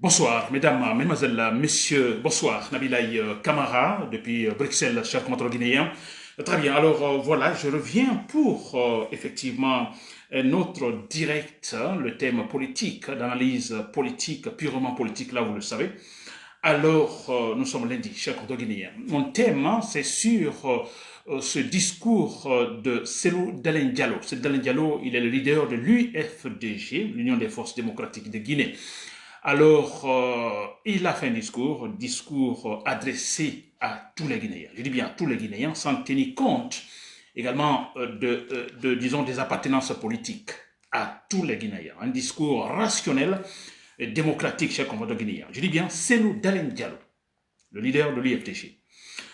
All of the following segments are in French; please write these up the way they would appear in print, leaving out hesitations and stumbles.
Bonsoir, mesdames, mesdemoiselles, messieurs, bonsoir, Nabilaï Kamara, depuis Bruxelles, cher contre guinéen. Très bien, alors voilà, je reviens pour effectivement notre direct, le thème politique, d'analyse politique, purement politique, là vous le savez. Alors, nous sommes lundi, cher contre guinéen. Mon thème, c'est sur ce discours de Cellou Dalein Diallo. Cellou Dalein Diallo, il est le leader de l'UFDG, l'Union des forces démocratiques de Guinée. Alors, il a fait un discours adressé à tous les Guinéens. Je dis bien à tous les Guinéens, sans tenir compte également disons, des appartenances politiques à tous les Guinéens. Un discours rationnel et démocratique, cher compatriotes guinéens. Je dis bien Cellou Dalein Diallo, le leader de l'UFDG.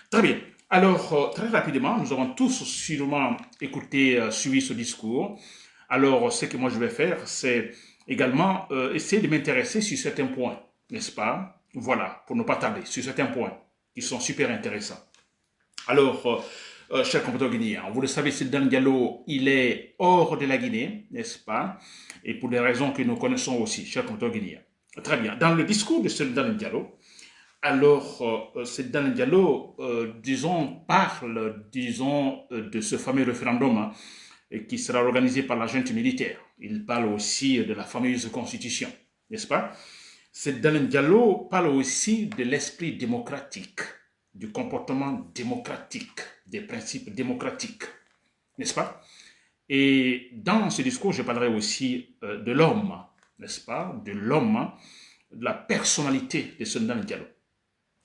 Très bien. Alors, très rapidement, nous avons tous sûrement écouté, suivi ce discours. Alors, ce que moi je vais faire, c'est également essayer de m'intéresser sur certains points, n'est-ce pas? Voilà, pour ne pas tarder, sur certains points qui sont super intéressants. Alors, chers compatriotes guinéens, vous le savez, Sedan Diallo, il est hors de la Guinée, n'est-ce pas? Et pour des raisons que nous connaissons aussi, chers compatriotes guinéens. Très bien. Dans le discours de Sedan Diallo, alors, Sedan Diallo, disons, parle, disons, de ce fameux référendum qui sera organisé par la junte militaire. Il parle aussi de la fameuse constitution, n'est-ce pas? Sedan Diallo parle aussi de l'esprit démocratique, du comportement démocratique, des principes démocratiques, n'est-ce pas? Et dans ce discours, je parlerai aussi de l'homme, n'est-ce pas? De l'homme, de la personnalité de Sedan Diallo,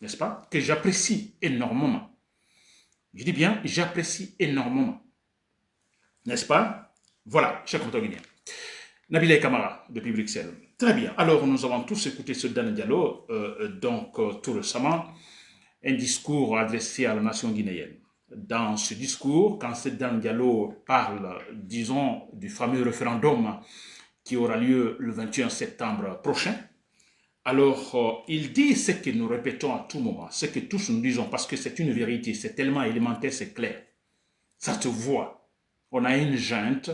n'est-ce pas? Que j'apprécie énormément. Je dis bien, j'apprécie énormément. N'est-ce pas? Voilà, cher compteur guinéen. Nabilé Kamara, depuis Bruxelles. Très bien. Alors, nous avons tous écouté ce Dan Diallo, tout récemment, un discours adressé à la nation guinéenne. Dans ce discours, quand ce Dan Diallo parle, disons, du fameux référendum qui aura lieu le 21 septembre prochain, alors il dit ce que nous répétons à tout moment, ce que tous nous disons, parce que c'est une vérité, c'est tellement élémentaire, c'est clair. Ça se voit. On a une junte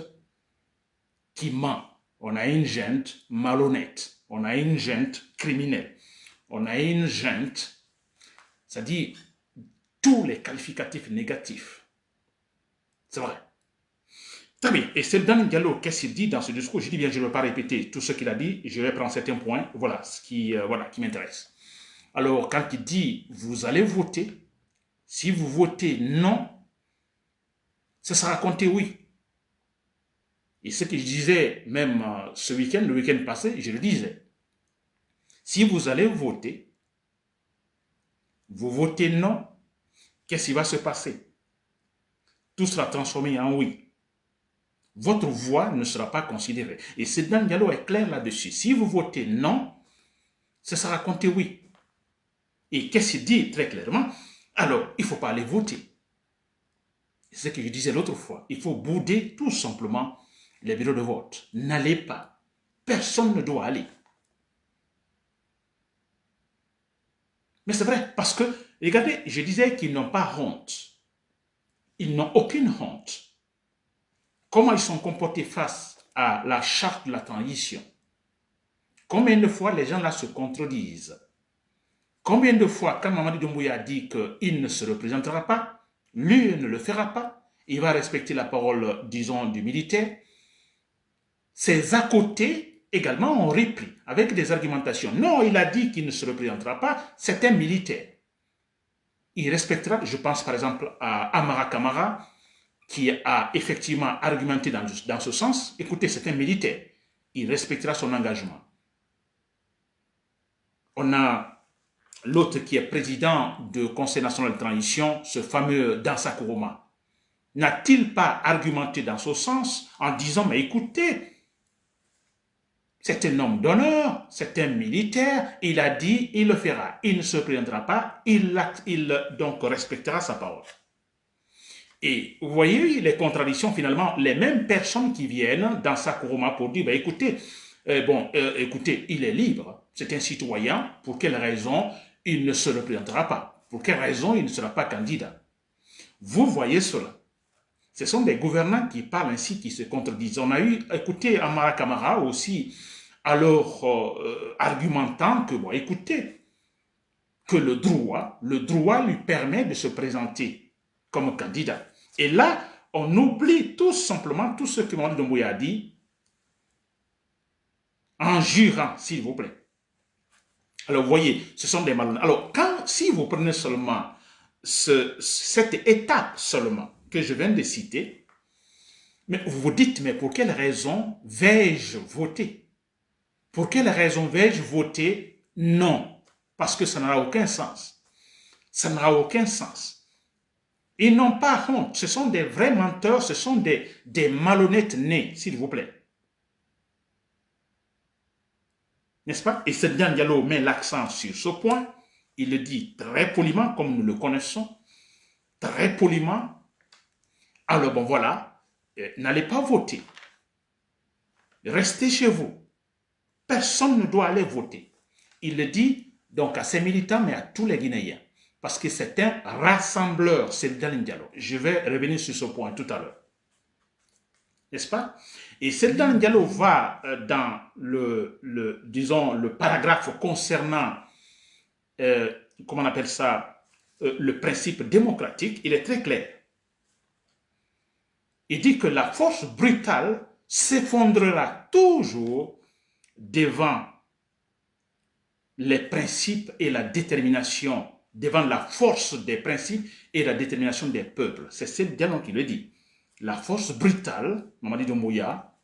qui ment. On a une junte malhonnête. On a une junte criminelle. On a une junte, c'est-à-dire tous les qualificatifs négatifs. C'est vrai. Très bien. Et c'est Dan Diallo, qu'est-ce qu'il dit dans ce discours? Je dis bien, je ne vais pas répéter tout ce qu'il a dit, je vais prendre certains points, voilà, ce qui m'intéresse. Alors, quand il dit, vous allez voter, si vous votez non, ça sera compté oui. Et ce que je disais même ce week-end, le week-end passé, je le disais. Si vous allez voter, vous votez non, qu'est-ce qui va se passer? Tout sera transformé en oui. Votre voix ne sera pas considérée. Et Sedan Diallo est clair là-dessus. Si vous votez non, ce sera compté oui. Et qu'est-ce qu'il dit très clairement? Alors, il ne faut pas aller voter. C'est ce que je disais l'autre fois. Il faut bouder tout simplement les bureaux de vote. N'allez pas. Personne ne doit aller. Mais c'est vrai, parce que, regardez, je disais qu'ils n'ont pas honte. Ils n'ont aucune honte. Comment ils sont comportés face à la charte de la transition? Combien de fois les gens là se contredisent? Combien de fois, quand Mamadi Doumbouya dit qu'il ne se représentera pas, lui ne le fera pas, il va respecter la parole, disons, du militaire. Ses à côté également ont repris avec des argumentations. Non, il a dit qu'il ne se représentera pas, c'est un militaire. Il respectera, je pense par exemple à Amara Kamara, qui a effectivement argumenté dans ce sens. Écoutez, c'est un militaire. Il respectera son engagement. On a l'autre qui est président du Conseil national de transition, ce fameux Dansa Kourouma. N'a-t-il pas argumenté dans ce sens en disant, mais écoutez, c'est un homme d'honneur, c'est un militaire, il a dit, il le fera, il ne se présentera pas, il donc respectera sa parole. Et vous voyez les contradictions finalement, les mêmes personnes qui viennent dans sa Kourouma pour dire, bah, écoutez, écoutez, il est libre, c'est un citoyen, pour quelle raison il ne se représentera pas? Pour quelle raison il ne sera pas candidat? Vous voyez cela. Ce sont des gouvernants qui parlent ainsi, qui se contredisent. On a eu, écoutez, Amara Kamara aussi, alors argumentant que, bon, écoutez, que le droit lui permet de se présenter comme candidat. Et là, on oublie tout simplement tout ce que Mamadi Doumbouya a dit en jurant, s'il vous plaît. Alors, vous voyez, ce sont des malhonnêtes. Alors, si vous prenez seulement cette étape seulement que je viens de citer, mais vous vous dites, mais pour quelle raison vais-je voter? Pour quelle raison vais-je voter non? Parce que ça n'aura aucun sens. Ça n'aura aucun sens. Ils n'ont pas honte. Ce sont des vrais menteurs, ce sont des malhonnêtes nés, s'il vous plaît. N'est-ce pas? Et Seydina Diallo met l'accent sur ce point. Il le dit très poliment, comme nous le connaissons. Très poliment. Alors bon, voilà. N'allez pas voter. Restez chez vous. Personne ne doit aller voter. Il le dit donc à ses militants, mais à tous les Guinéens. Parce que c'est un rassembleur, Seydina Diallo. Je vais revenir sur ce point tout à l'heure. N'est-ce pas? Et Seydina Diallo va dans disons, le paragraphe concernant, comment on appelle ça, le principe démocratique. Il est très clair. Il dit que la force brutale s'effondrera toujours devant les principes et la détermination, devant la force des principes et la détermination des peuples. C'est Seydina Diallo qui le dit. La force brutale, Mamadi Doumbouya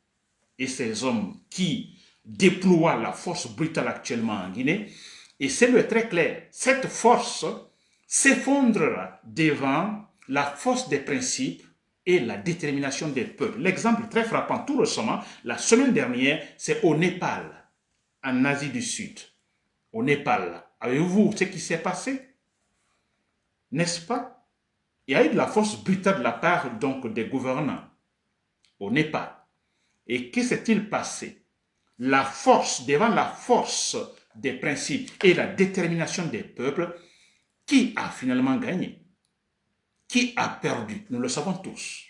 et ces hommes qui déploient la force brutale actuellement en Guinée, et c'est le très clair, cette force s'effondrera devant la force des principes et la détermination des peuples. L'exemple très frappant, tout récemment, la semaine dernière, c'est au Népal, en Asie du Sud. Au Népal, avez-vous ce qui s'est passé? N'est-ce pas? Il y a eu de la force brutale de la part donc des gouvernants au Népal. Et que s'est-il passé? La force, devant la force des principes et la détermination des peuples, qui a finalement gagné? Qui a perdu? Nous le savons tous.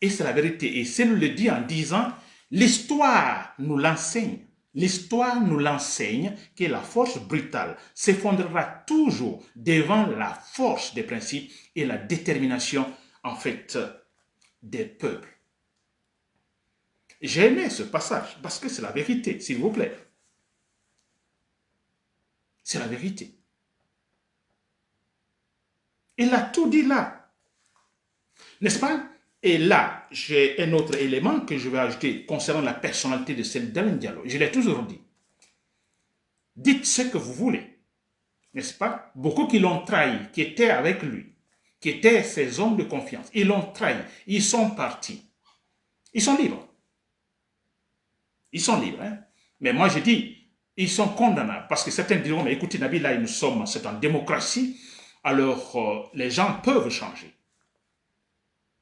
Et c'est la vérité. Et c'est nous le dit en disant, l'histoire nous l'enseigne. L'histoire nous l'enseigne que la force brutale s'effondrera toujours devant la force des principes et la détermination, en fait, des peuples. J'ai aimé ce passage parce que c'est la vérité, s'il vous plaît. C'est la vérité. Il a tout dit là. N'est-ce pas? Et là, j'ai un autre élément que je vais ajouter concernant la personnalité de Seydina Diallo. Je l'ai toujours dit. Dites ce que vous voulez. N'est-ce pas? Beaucoup qui l'ont trahi, qui étaient avec lui, qui étaient ses hommes de confiance, ils l'ont trahi. Ils sont partis. Ils sont libres. Ils sont libres. Hein? Mais moi, je dis, ils sont condamnables. Parce que certains diront, mais écoutez, Nabil, là, nous sommes, c'est en démocratie. Alors, les gens peuvent changer.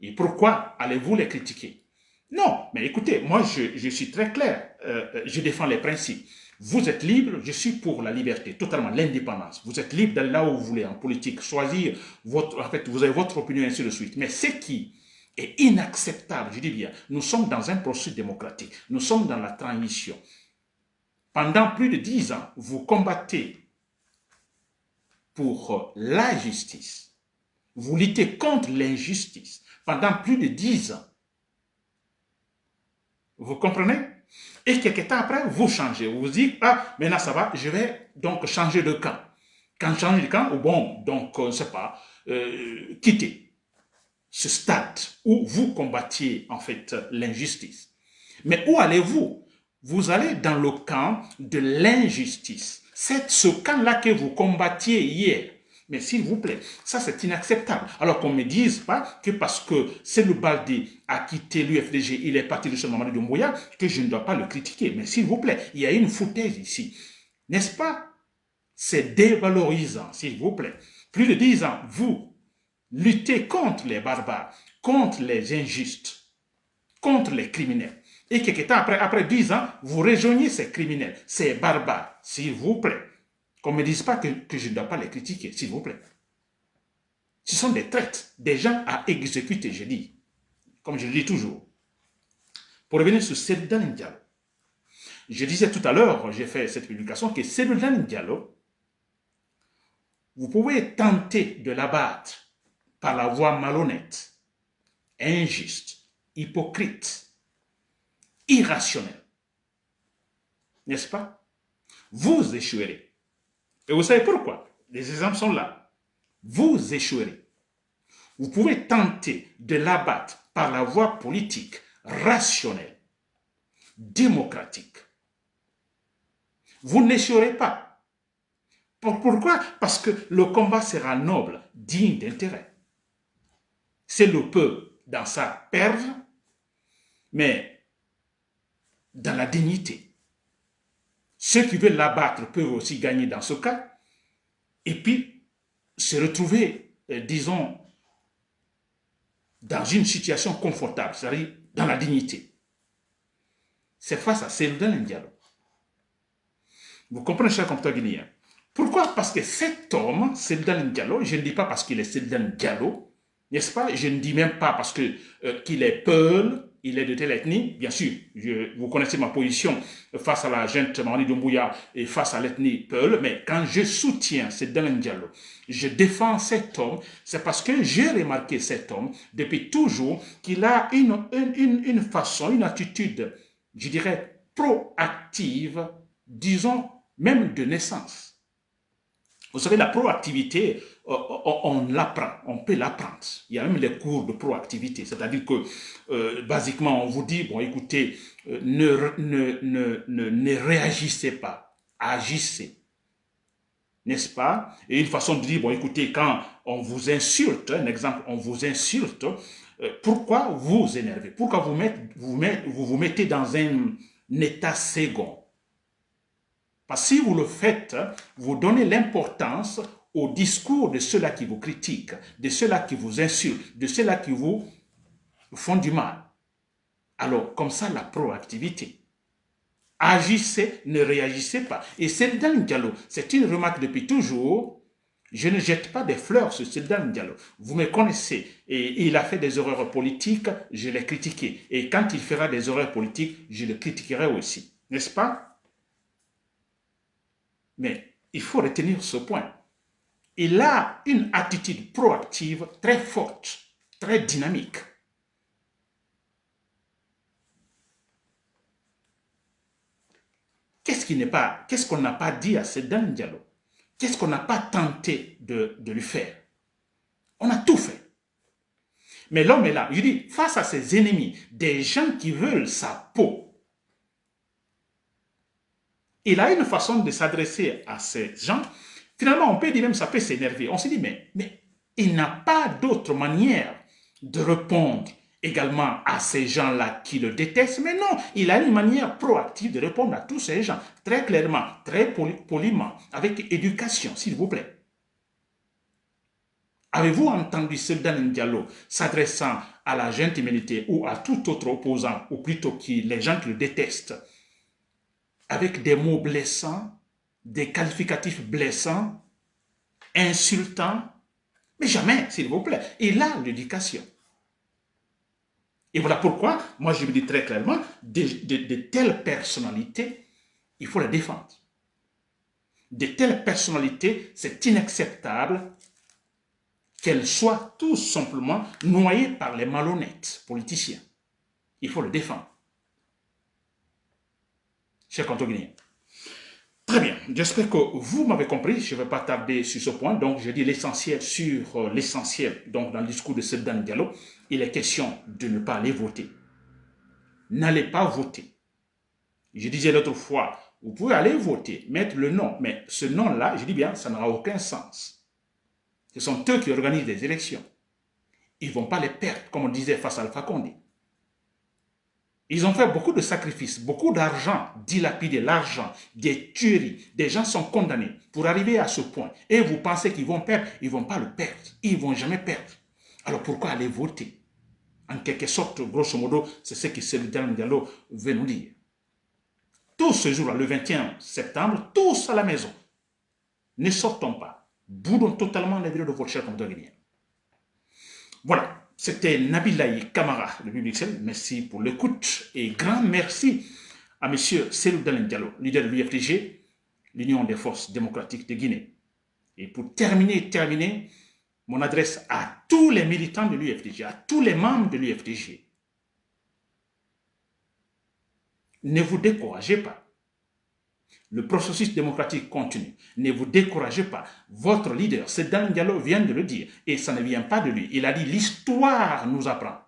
Et pourquoi allez-vous les critiquer? Non, mais écoutez, moi, je suis très clair. Je défends les principes. Vous êtes libre, je suis pour la liberté, totalement, l'indépendance. Vous êtes libre d'aller là où vous voulez, en politique, choisir en fait, vous avez votre opinion, ainsi de suite. Mais ce qui est inacceptable, je dis bien, nous sommes dans un processus démocratique, nous sommes dans la transition. Pendant plus de 10 ans, vous combattez pour la justice. Vous luttez contre l'injustice pendant plus de 10 ans. Vous comprenez? Et quelques temps après, vous changez. Vous vous dites, ah, maintenant ça va, je vais donc changer de camp. Quand changer de camp, ou bon, donc, je ne sais pas, quitter ce stade où vous combattiez en fait l'injustice. Mais où allez-vous? Vous allez dans le camp de l'injustice. C'est ce camp-là que vous combattiez hier. Mais s'il vous plaît, ça c'est inacceptable. Alors qu'on ne me dise pas que parce que Cellou Baldé a quitté l'UFDG, il est parti de ce Mamadi Doumbouya, que je ne dois pas le critiquer. Mais s'il vous plaît, il y a une foutaise ici. N'est-ce pas? C'est dévalorisant, s'il vous plaît. Plus de 10 ans, vous luttez contre les barbares, contre les injustes, contre les criminels. Et quelques temps après 10 ans, vous rejoignez ces criminels, ces barbares, s'il vous plaît. Qu'on ne me dise pas que je ne dois pas les critiquer, s'il vous plaît. Ce sont des traites, des gens à exécuter, je dis. Comme je le dis toujours. Pour revenir sur Seydina Diallo. Je disais tout à l'heure, j'ai fait cette publication, que Cellodane Diallo, vous pouvez tenter de l'abattre par la voie malhonnête, injuste, hypocrite, irrationnelle. N'est-ce pas? Vous échouerez. Et vous savez pourquoi? Les exemples sont là. Vous échouerez. Vous pouvez tenter de l'abattre par la voie politique, rationnelle, démocratique. Vous n'échouerez pas. Pourquoi? Parce que le combat sera noble, digne d'intérêt. C'est le peuple dans sa perte, mais dans la dignité. Ceux qui veulent l'abattre peuvent aussi gagner dans ce cas, et puis se retrouver, disons, dans une situation confortable, c'est-à-dire dans la dignité. C'est face à Cellodane Diallo. Vous comprenez, cher compatriote guinéen? Pourquoi? Parce que cet homme, Cellodane Diallo, je ne dis pas parce qu'il est Cellodane Diallo, n'est-ce pas? Je ne dis même pas parce que qu'il est Peul, il est de telle ethnie. Bien sûr, vous connaissez ma position face à la gente Mamadi Doumbouya et face à l'ethnie Peul, mais quand je soutiens Cellodane Diallo, je défends cet homme, c'est parce que j'ai remarqué cet homme depuis toujours qu'il a une façon, une attitude, je dirais, proactive, disons, même de naissance. Vous savez, la proactivité, on l'apprend, on peut l'apprendre. Il y a même les cours de proactivité, c'est-à-dire que, basiquement, on vous dit, bon, écoutez, ne réagissez pas, agissez. N'est-ce pas? Et une façon de dire, bon, écoutez, quand on vous insulte, un exemple, on vous insulte, pourquoi vous énervez? Pourquoi vous mettez dans un état second? Parce que si vous le faites, vous donnez l'importance au discours de ceux-là qui vous critiquent, de ceux-là qui vous insultent, de ceux-là qui vous font du mal. Alors, comme ça, la proactivité. Agissez, ne réagissez pas. Et Cellodane Diallo, c'est une remarque depuis toujours. Je ne jette pas des fleurs sur Cellodane Diallo. Vous me connaissez. Et il a fait des erreurs politiques, je l'ai critiqué. Et quand il fera des erreurs politiques, je le critiquerai aussi. N'est-ce pas? Mais il faut retenir ce point. Il a une attitude proactive très forte, très dynamique. Qu'est-ce qu'on n'a pas dit à Cellodane Diallo? Qu'est-ce qu'on n'a pas tenté de lui faire? On a tout fait. Mais l'homme est là. Je dis, face à ses ennemis, des gens qui veulent sa peau, il a une façon de s'adresser à ces gens. Finalement, on peut dire même ça peut s'énerver. On se dit, mais il n'a pas d'autre manière de répondre également à ces gens-là qui le détestent. Mais non, il a une manière proactive de répondre à tous ces gens, très clairement, très poliment, avec éducation, s'il vous plaît. Avez-vous entendu Cellodane Diallo s'adressant à la gente humanité ou à tout autre opposant, ou plutôt les gens qui le détestent, avec des mots blessants, des qualificatifs blessants, insultants? Mais jamais, s'il vous plaît. Il a l'éducation. Et voilà pourquoi, moi je me dis très clairement, de telles personnalités, il faut les défendre. De telles personnalités, c'est inacceptable qu'elles soient tout simplement noyées par les malhonnêtes politiciens. Il faut le défendre. Chers compatriotes. Très bien, j'espère que vous m'avez compris, je ne vais pas tarder sur ce point, donc je dis l'essentiel sur l'essentiel, donc dans le discours de Cellodane Diallo, il est question de ne pas aller voter. N'allez pas voter. Je disais l'autre fois, vous pouvez aller voter, mettre le nom, mais ce nom-là, je dis bien, ça n'aura aucun sens. Ce sont eux qui organisent des élections. Ils ne vont pas les perdre, comme on disait face à Alpha Condé. Ils ont fait beaucoup de sacrifices, beaucoup d'argent, dilapidé l'argent, des tueries. Des gens sont condamnés pour arriver à ce point. Et vous pensez qu'ils vont perdre? Ils ne vont pas le perdre. Ils ne vont jamais perdre. Alors pourquoi aller voter? En quelque sorte, grosso modo, c'est ce que Cellodane Diallo veut nous dire. Tous ce jour-là, le 21 septembre, tous à la maison. Ne sortons pas. Boudons totalement les vidéos de votre cher compteur guinéen. Voilà. C'était Nabilaye Kamara de Bruxelles. Merci pour l'écoute et grand merci à M. Cellou Dalein Diallo, leader de l'UFDG, l'Union des forces démocratiques de Guinée. Et pour terminer, mon adresse à tous les militants de l'UFDG, à tous les membres de l'UFDG. Ne vous découragez pas. Le processus démocratique continue. Ne vous découragez pas. Votre leader, c'est Dalein Diallo, vient de le dire. Et ça ne vient pas de lui. Il a dit, l'histoire nous apprend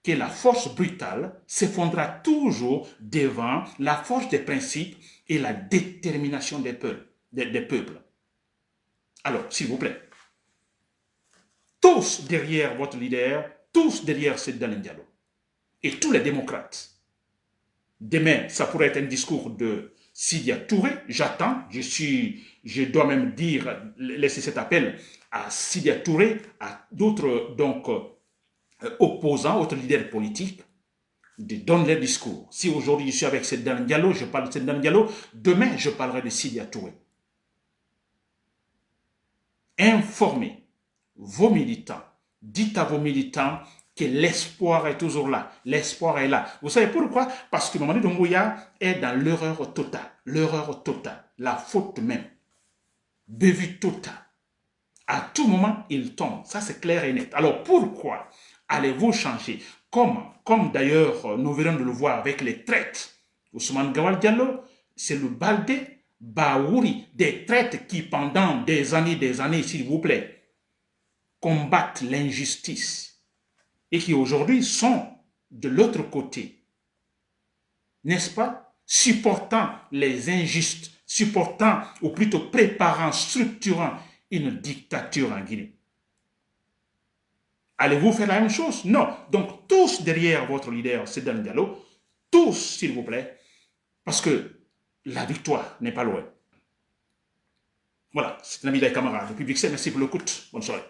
que la force brutale s'effondra toujours devant la force des principes et la détermination des peuples. Alors, s'il vous plaît, tous derrière votre leader, tous derrière ce Dalein Diallo, et tous les démocrates. Demain, ça pourrait être un discours de Sidya Touré, j'attends, je dois même laisser cet appel à Sidya Touré, à d'autres opposants, autres leaders politiques, de donner leur discours. Si aujourd'hui je suis avec Dalein Diallo, je parle de Dalein Diallo, demain je parlerai de Sidya Touré. Informez vos militants, dites à vos militants que l'espoir est toujours là, l'espoir est là. Vous savez pourquoi? Parce que Mamadi Doumbouya est dans l'erreur totale, la faute même, bévue totale. À tout moment, il tombe, ça c'est clair et net. Alors pourquoi allez-vous changer? Comme d'ailleurs nous venons de le voir avec les traites. Ousmane Gawal Diallo, c'est le Baldé Baouri, des traites qui pendant des années, s'il vous plaît, combattent l'injustice et qui aujourd'hui sont de l'autre côté, n'est-ce pas, supportant les injustes, supportant ou plutôt préparant, structurant une dictature en Guinée. Allez-vous faire la même chose? Non. Donc tous derrière votre leader, c'est Dalein Diallo, tous s'il vous plaît, parce que la victoire n'est pas loin. Voilà, c'est Nabil Kamara depuis Bruxelles, merci pour l'écoute, bonne soirée.